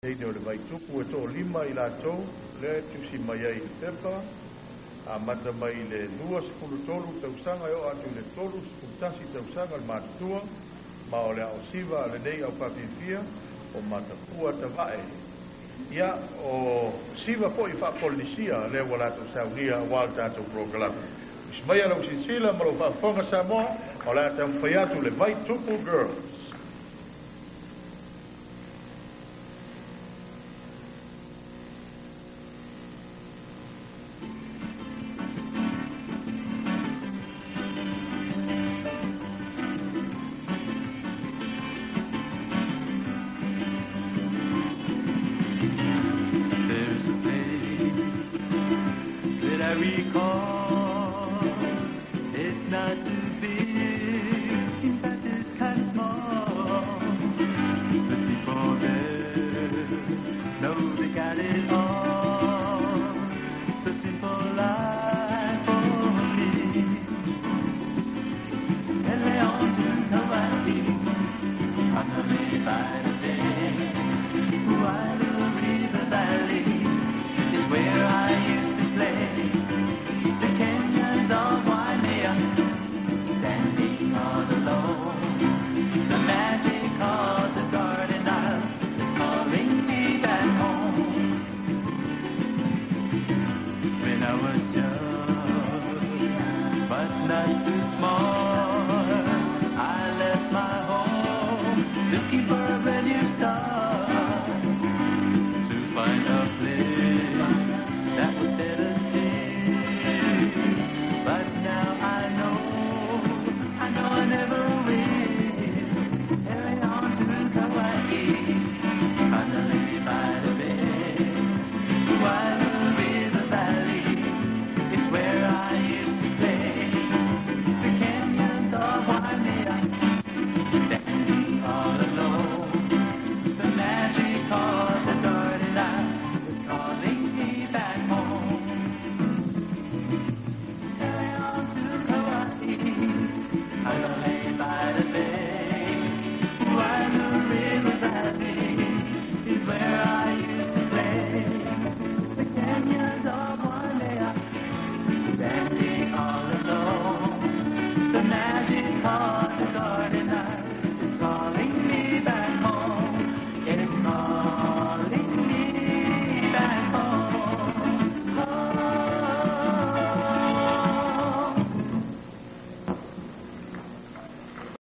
Nei o le vai tupu e tō lima I lātou, le tusi mai ai le pepa, a mata mai le lua sepulu tolu tausanga e o atu le tolu sepulu tasi tausanga le mātua, ma o le au siva le nei au papifia, o mata pua tawae. Ia o siva po I whapolisia le wala tau saunia wal tātou program. Ismai ala usinsila malo whafonga Samoa, o le atau whaiatu le vai tupu girls. I recall it's not too big, in fact it's kind of small. The people there know they got it all. The simple life for me, and they all just know I need. I'm the lady by the day, who I love River Valley is where I used to play.